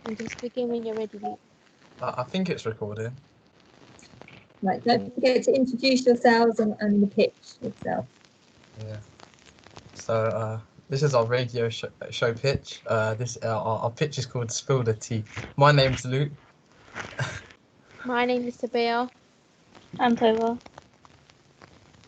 And just begin when you're ready, Luke. I think it's recording. Right, don't forget to introduce yourselves and the pitch itself. Yeah. So this is our radio show pitch. Our pitch is called Spill the Tea. My name's Luke. My name is Sabea, I'm Tova.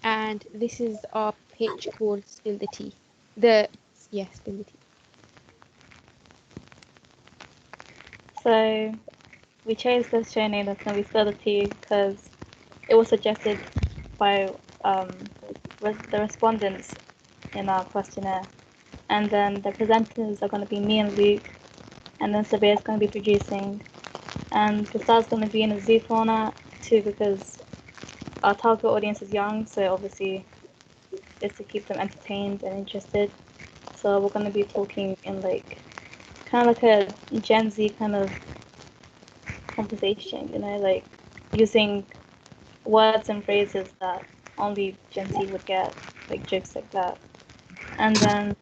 and this is our pitch called Spill the Tea. Spill the Tea. So we chose this show name that's going to be Spill the Tea because it was suggested by the respondents in our questionnaire. And then the presenters are going to be me and Luke, and then Sabea is going to be producing. And the star's going to be in a zoo format too because our target audience is young, so obviously it's to keep them entertained and interested. So we're going to be talking in kind of like a Gen Z kind of conversation, like using words and phrases that only Gen Z would get, like jokes like that. And then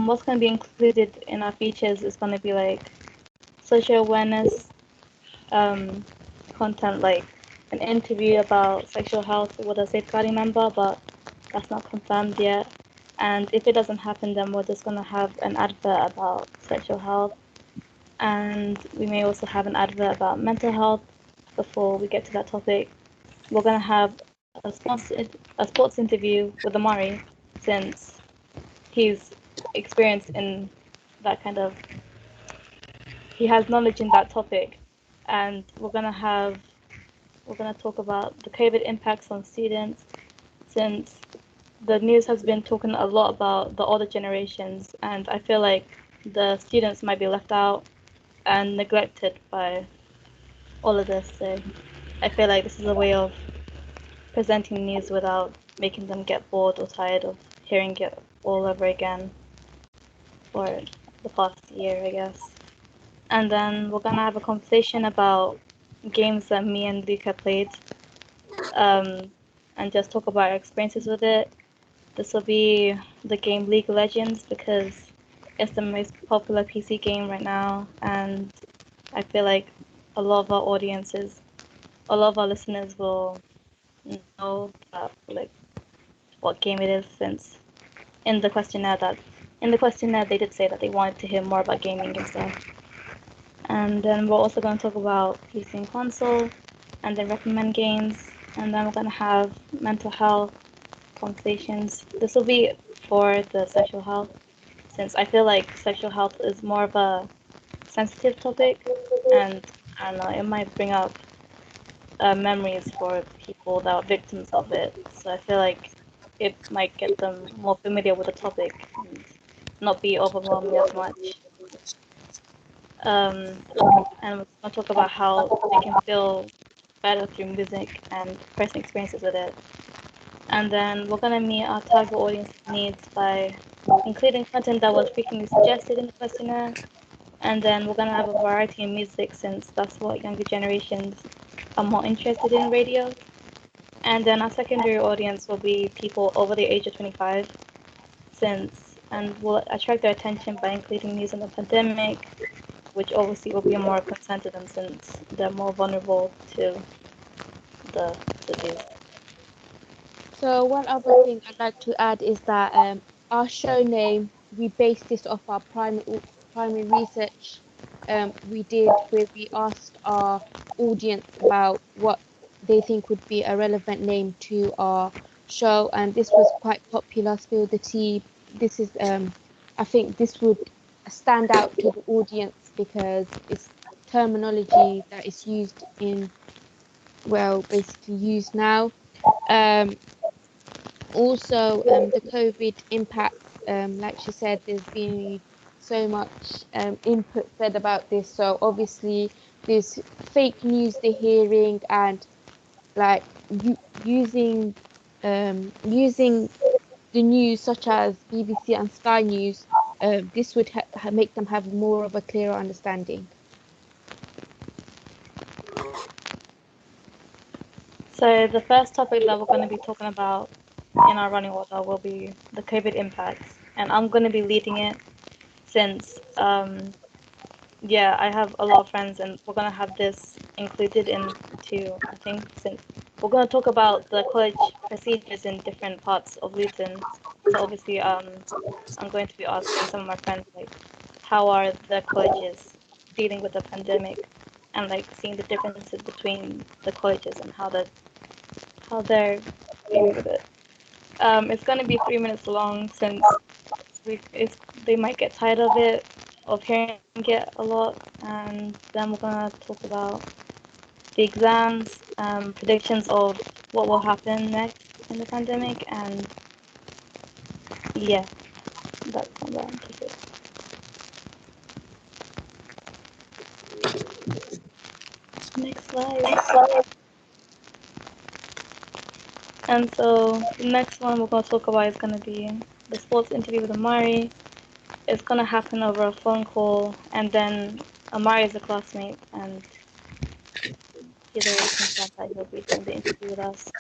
what's going to be included in our features is going to be like social awareness content, like an interview about sexual health with a safeguarding member, but that's not confirmed yet. And if it doesn't happen, then we're just going to have an advert about sexual health. And we may also have an advert about mental health before we get to that topic. We're going to have a sports interview with Amari, since he's experienced in that kind of, he has knowledge in that topic. And we're going to talk about the COVID impacts on students, since the news has been talking a lot about the older generations, and I feel like the students might be left out and neglected by all of this. So I feel like this is a way of presenting news without making them get bored or tired of hearing it all over again for the past year, I guess. And then we're gonna have a conversation about games that me and Luca played, and just talk about our experiences with it. This will be the game League of Legends because it's the most popular PC game right now, and I feel like a lot of our listeners will know that, like, what game it is, since in the questionnaire they did say that they wanted to hear more about gaming and stuff. And then we're also going to talk about PC and console, and then recommend games, and then we're going to have mental health conversations. This will be for the sexual health, since I feel like sexual health is more of a sensitive topic, and I don't know, it might bring up memories for people that are victims of it. So I feel like it might get them more familiar with the topic and not be overwhelming as much. And we're going to talk about how they can feel better through music and personal experiences with it. And then we're going to meet our target audience needs by including content that was frequently suggested in the questionnaire. And then we're going to have a variety in music, since that's what younger generations are more interested in radio. And then our secondary audience will be people over the age of 25, and we'll attract their attention by including news on the pandemic, which obviously will be more of concern to them since they're more vulnerable to the disease. So one other thing I'd like to add is that our show name, we based this off our primary research we did, where we asked our audience about what they think would be a relevant name to our show, and this was quite popular. Spill the Tea. This is I think this would stand out to the audience because it's terminology that is used basically used now. Also, the COVID impacts, like she said, there's been so much input said about this. So obviously, there's fake news they're hearing, and like using the news such as BBC and Sky News. This would make them have more of a clearer understanding. So the first topic that we're going to be talking about in our running order will be the COVID impacts, and I'm going to be leading it since yeah, I have a lot of friends, and we're gonna have this included into, I think, since we're gonna talk about the college procedures in different parts of Luton. So obviously, I'm going to be asking some of my friends like, how are the colleges dealing with the pandemic, and like seeing the differences between the colleges and how they're dealing with it. It's gonna be 3 minutes long since they might get tired of it, of hearing it a lot, and then we're gonna talk about the exams, predictions of what will happen next in the pandemic, and yeah, that's on that. That's it. Next slide. And so the next one we're gonna talk about is gonna be the sports interview with Amari. It's gonna happen over a phone call, and then Amari is a classmate, and he's already confirmed that he'll be doing the interview with us.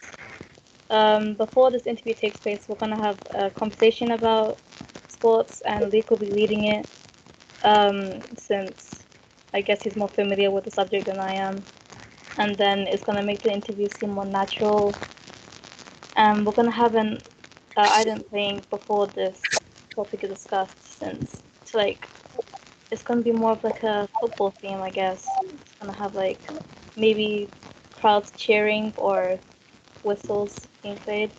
Before this interview takes place, we're gonna have a conversation about sports, and Luke will be leading it, since I guess he's more familiar with the subject than I am. And then it's gonna make the interview seem more natural. And we're gonna have an item playing before this topic is discussed, since it's gonna be more of like a football theme, I guess. It's gonna have like maybe crowds cheering or whistles being played.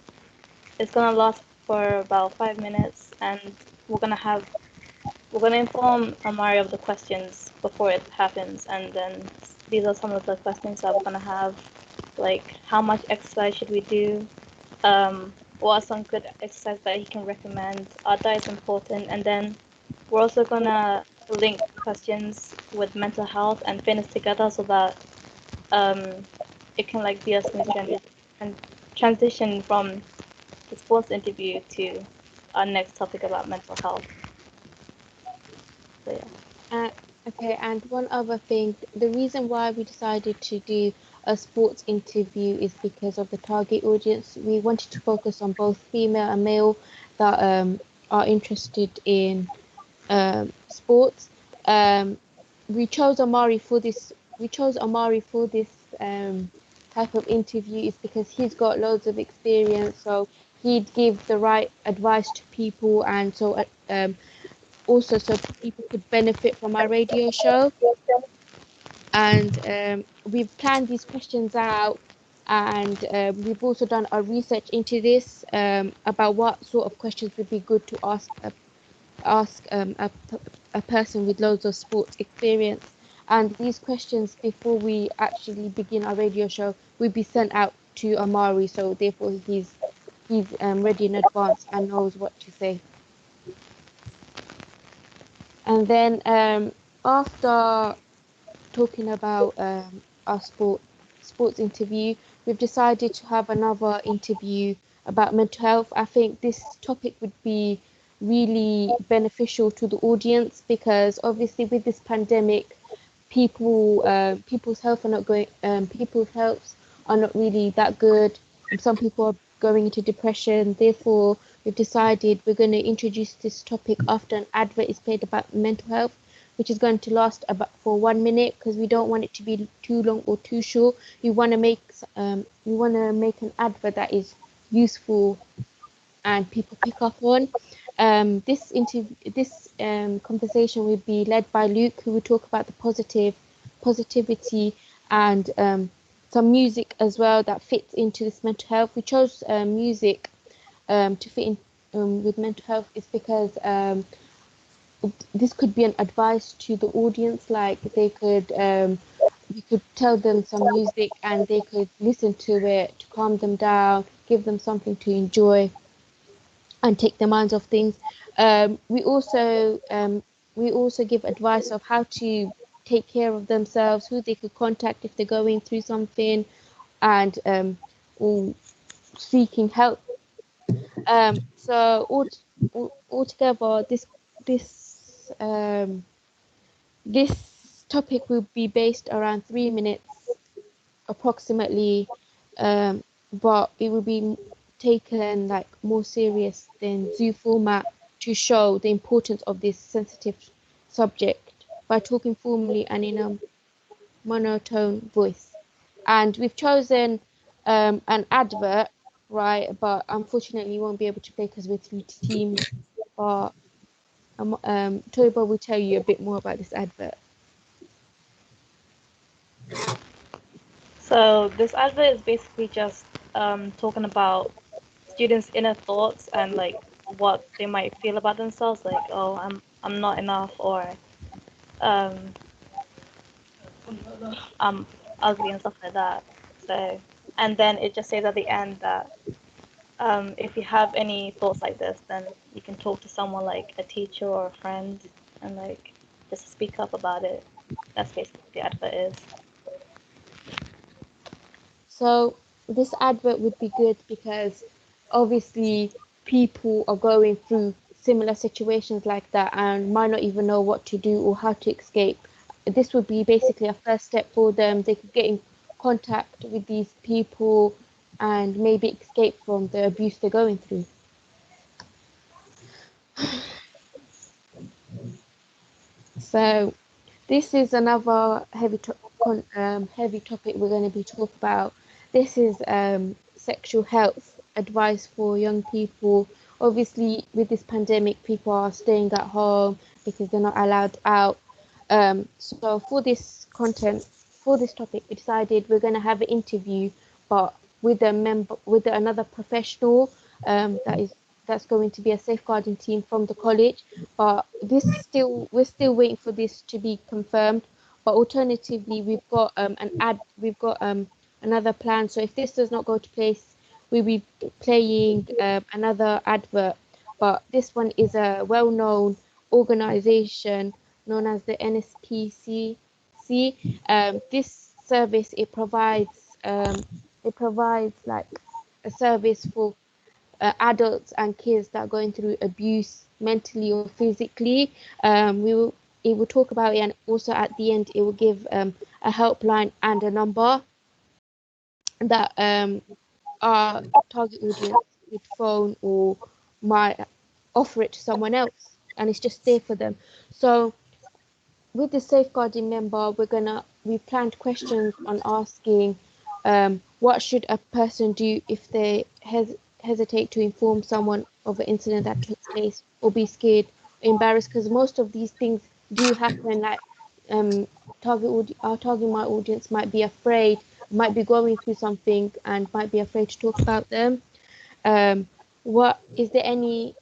It's gonna last for about 5 minutes, and we're gonna inform Amari of the questions before it happens, and then these are some of the questions that we're gonna have, like how much exercise should we do, what are some good exercise that he can recommend. Our diet is important, and then we're also gonna link questions with mental health and fitness together so that um, it can like be a smooth transition from the sports interview to our next topic about mental health. So yeah. Okay, and one other thing, the reason why we decided to do a sports interview is because of the target audience. We wanted to focus on both female and male that are interested in sports. Um, we chose Amari for this. We chose Amari for this type of interview is because he's got loads of experience, so he'd give the right advice to people, and so also so people could benefit from our radio show. And we've planned these questions out, and we've also done our research into this about what sort of questions would be good to ask a person with loads of sports experience. And these questions, before we actually begin our radio show, will be sent out to Amari, so therefore he's ready in advance and knows what to say. And then after talking about our sports interview, we've decided to have another interview about mental health. I think this topic would be really beneficial to the audience because obviously with this pandemic, people's health are not going people's healths are not really that good. Some people are going into depression. Therefore, we've decided we're going to introduce this topic after an advert is played about mental health, which is going to last about for 1 minute because we don't want it to be too long or too short. We want to make an advert that is useful and people pick up on. This conversation will be led by Luke, who will talk about the positivity and some music as well that fits into this mental health. We chose music to fit in with mental health is because this could be an advice to the audience. Like we could tell them some music and they could listen to it to calm them down, give them something to enjoy and take their minds off things. We also give advice of how to take care of themselves, who they could contact if they're going through something, and or seeking help. So altogether, this topic will be based around 3 minutes approximately, but it will be taken like more serious than zoo format to show the importance of this sensitive subject by talking formally and in a monotone voice. And we've chosen an advert, right? But unfortunately, you won't be able to play because we're 3 teams. But Toba will tell you a bit more about this advert. So this advert is basically just talking about students' inner thoughts and like what they might feel about themselves, like, oh, I'm not enough, or um, I'm ugly and stuff like that. So, and then it just says at the end that if you have any thoughts like this, then you can talk to someone like a teacher or a friend and like just speak up about it. That's basically what the advert is. So this advert would be good because obviously people are going through similar situations like that and might not even know what to do or how to escape. This would be basically a first step for them. They could get in contact with these people and maybe escape from the abuse they're going through. So this is another heavy topic we're going to be talking about. This is sexual health advice for young people. Obviously, with this pandemic, people are staying at home because they're not allowed out. So for this content, for this topic, we decided we're going to have an interview, but with a member, with another professional that's going to be a safeguarding team from the college. But we're still waiting for this to be confirmed. But alternatively, we've got another plan. So if this does not go to place, we'll be playing another advert. But this one is a well-known organization known as the NSPCC. This service it provides like a service for adults and kids that are going through abuse mentally or physically. It will talk about it, and also at the end it will give a helpline and a number that our target audience would phone or might offer it to someone else, and it's just there for them. So with the safeguarding member, we planned questions on asking what should a person do if they hesitate to inform someone of an incident that took place, or be scared, embarrassed, because most of these things do happen. Like our target my audience might be afraid, might be going through something, and might be afraid to talk about them. What is there any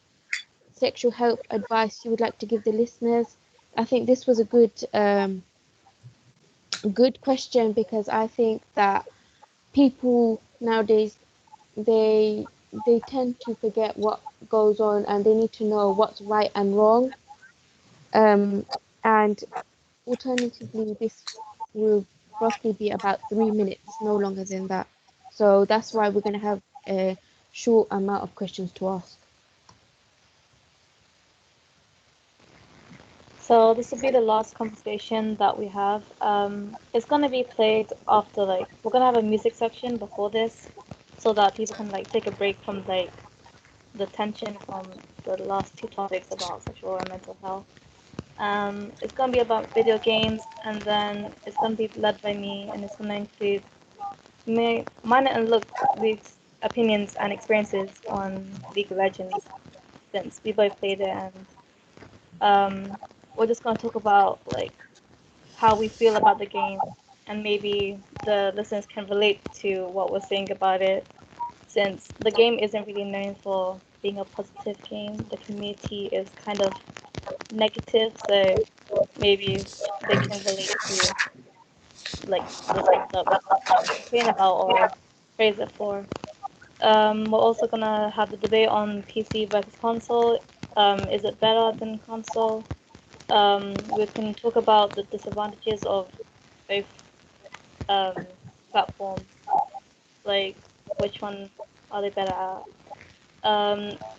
sexual health advice you would like to give the listeners? I think this was a good question, because I think that people nowadays they they tend to forget what goes on, and they need to know what's right and wrong. And alternatively, this will roughly be about 3 minutes, no longer than that. So that's why we're going to have a short amount of questions to ask. So this will be the last conversation that we have. It's gonna be played after, like, we're gonna have a music section before this, so that people can like take a break from like the tension from the last 2 topics about sexual and mental health. It's gonna be about video games, and then it's gonna be led by me, and it's gonna include mine and Luke's opinions and experiences on League of Legends, since we both played it, and we're just gonna talk about like how we feel about the game, and maybe the listeners can relate to what we're saying about it, since the game isn't really known for being a positive game. The community is kind of negative, so maybe they can relate to like the things that we complain about or praise it for. We're also gonna have the debate on PC versus console. Is it better than console? We can talk about the disadvantages of both platforms, like which one are they better at.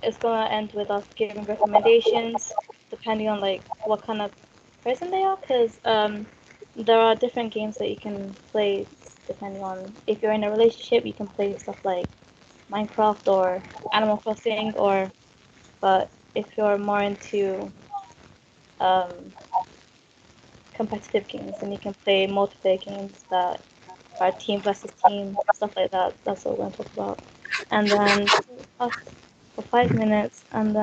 It's gonna end with us giving recommendations depending on like what kind of person they are, because there are different games that you can play depending on if you're in a relationship. You can play stuff like Minecraft or Animal Crossing, or but if you're more into um, competitive games, and you can play multiplayer games that are team versus team, stuff like that. That's what we're going to talk about. And then for 5 minutes, and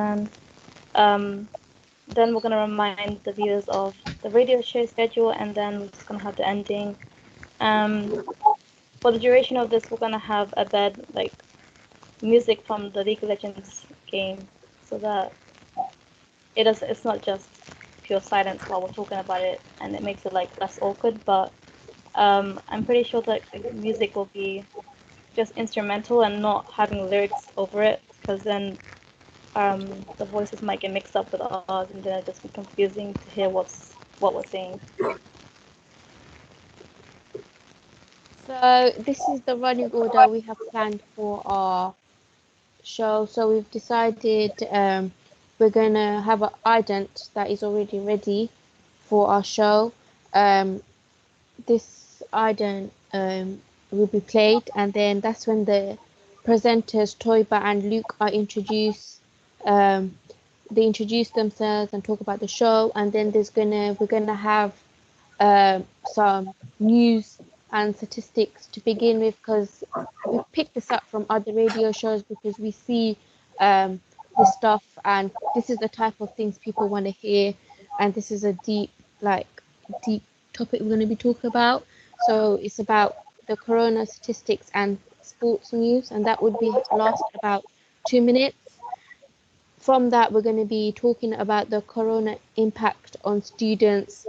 then we're going to remind the viewers of the radio show schedule, and then we're just going to have the ending. For the duration of this, we're going to have a bed, like music from the League of Legends game, so that it's not just pure silence while we're talking about it, and it makes it like less awkward. But I'm pretty sure that the music will be just instrumental and not having lyrics over it, because then the voices might get mixed up with ours, and then it'll just be confusing to hear what we're saying. So this is the running order we have planned for our show. So we've decided we're gonna have an ident that is already ready for our show. This ident will be played, and then that's when the presenters Toiba and Luke are introduced. They introduce themselves and talk about the show, and then we're gonna have some news and statistics to begin with, because we picked this up from other radio shows because we see this stuff, and this is the type of things people want to hear, and this is a deep topic we're going to be talking about. So it's about the corona statistics and sports news, and that would be last about 2 minutes. From that, we're going to be talking about the corona impact on students,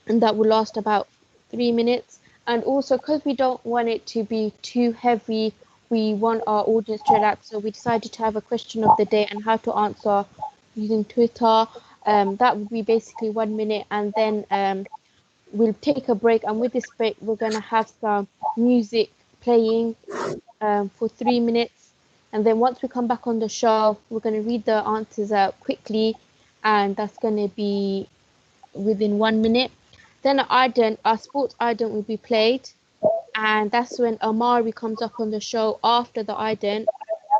and that will last about 3 minutes. And also, because we don't want it to be too heavy, we want our audience to relax, so we decided to have a question of the day and how to answer using Twitter. That would be basically 1 minute, and then we'll take a break, and with this break we're going to have some music playing for 3 minutes, and then once we come back on the show we're going to read the answers out quickly, and that's going to be within 1 minute. Then our sports ident will be played, and that's when Amari comes up on the show after the ident,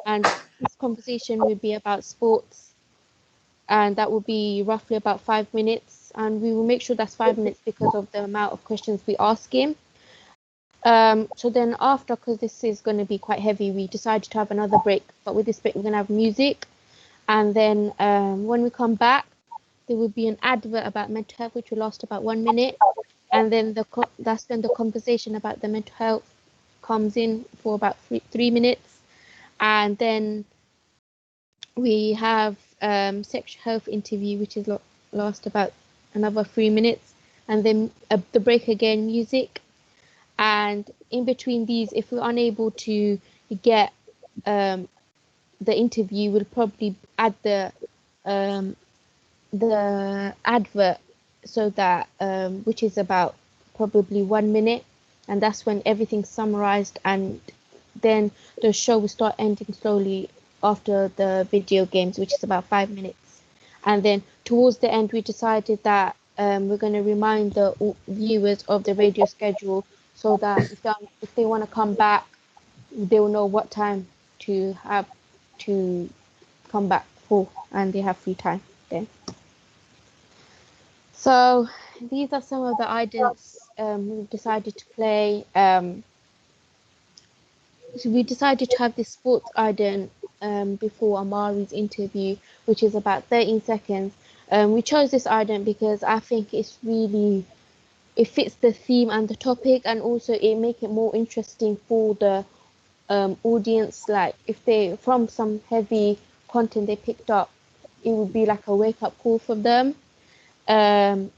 and this conversation will be about sports, and that will be roughly about 5 minutes, and we will make sure that's 5 minutes because of the amount of questions we ask him. So then after, because this is going to be quite heavy, we decided to have another break, but with this break we're going to have music, and then when we come back there will be an advert about mental health which will last about 1 minute, and then that's when the conversation about the mental health comes in for about 3 minutes, and then we have sexual health interview which is last about another 3 minutes, and then the break again, music, and in between these, if we're unable to get the interview, we'll probably add the advert, so that which is about probably 1 minute, and that's when everything's summarized, and then the show will start ending slowly after the video games, which is about 5 minutes. And then towards the end we decided that we're going to remind the viewers of the radio schedule, so that if they want to come back they will know what time to have to come back for, and they have free time then. So these are some of the idents we've decided to play. So we decided to have this sports ident before Amari's interview, which is about 13 seconds. We chose this ident because I think it fits the theme and the topic, and also it make it more interesting for the audience. Like if they from some heavy content they picked up, it would be like a wake up call for them. And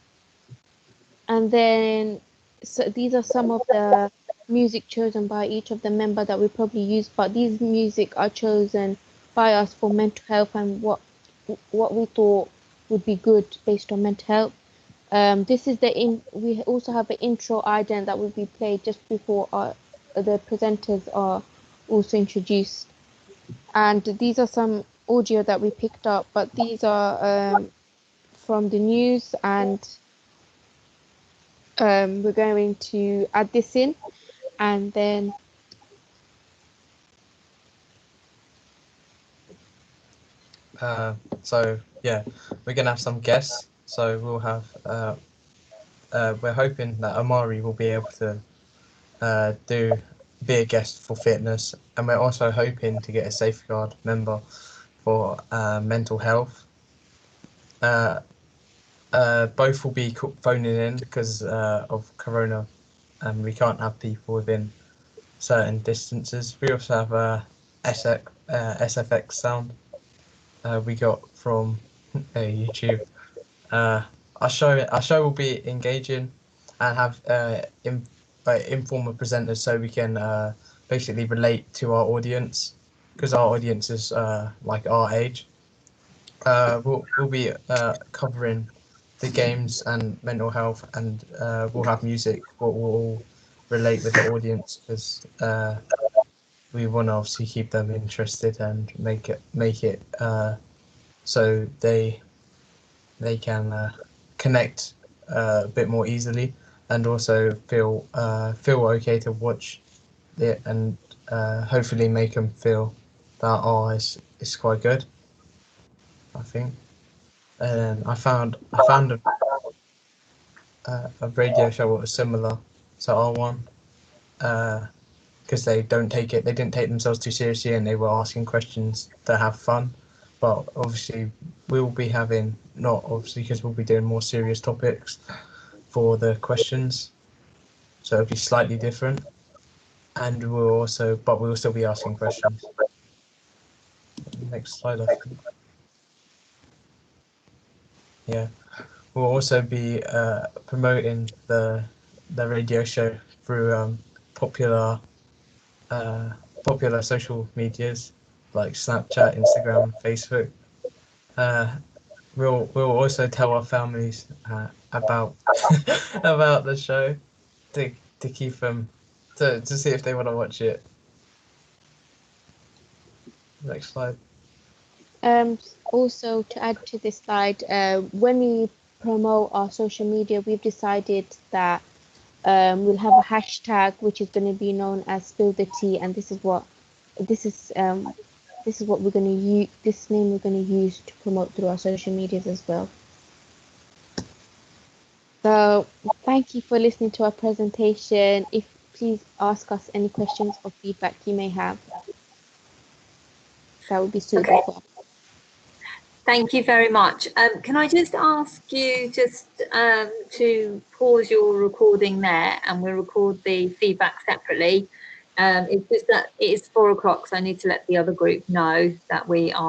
then so these are some of the music chosen by each of the member that we probably use, but these music are chosen by us for mental health and what we thought would be good based on mental health. This is we also have an intro ident that will be played just before the presenters are also introduced, and these are some audio that we picked up, but these are from the news, and we're going to add this in, and then So yeah, we're gonna have some guests. So we'll have we're hoping that Amari will be able to be a guest for fitness, and we're also hoping to get a safeguard member for mental health. Both will be phoning in because of Corona, and we can't have people within certain distances. We also have SFX sound we got from YouTube. Our show will be engaging and have informal presenters, so we can basically relate to our audience, because our audience is like our age. We'll be covering the games and mental health, and we'll have music what will all relate with the audience, because we want to obviously keep them interested and make it so they can connect a bit more easily, and also feel okay to watch it, and hopefully make them feel that it's quite good, I think. And I found a radio show that was similar to our one, because they didn't take themselves too seriously, and they were asking questions to have fun. But obviously we'll be having, not obviously because we'll be doing more serious topics for the questions, so it'll be slightly different, and we'll still be asking questions. Next slide, I think. Yeah, we'll also be promoting the radio show through popular social medias like Snapchat, Instagram, Facebook. We'll also tell our families about about the show to keep them to see if they want to watch it. Next slide. Also, to add to this slide, when we promote our social media, we've decided that we'll have a hashtag which is going to be known as Spill the Tea, and this is what we're going to use. This name we're going to use to promote through our social medias as well. So thank you for listening to our presentation. Please ask us any questions or feedback you may have. That would be suitable for us. Thank you very much. Can I just ask you to pause your recording there, and we'll record the feedback separately. It's just that it is 4 o'clock, so I need to let the other group know that we are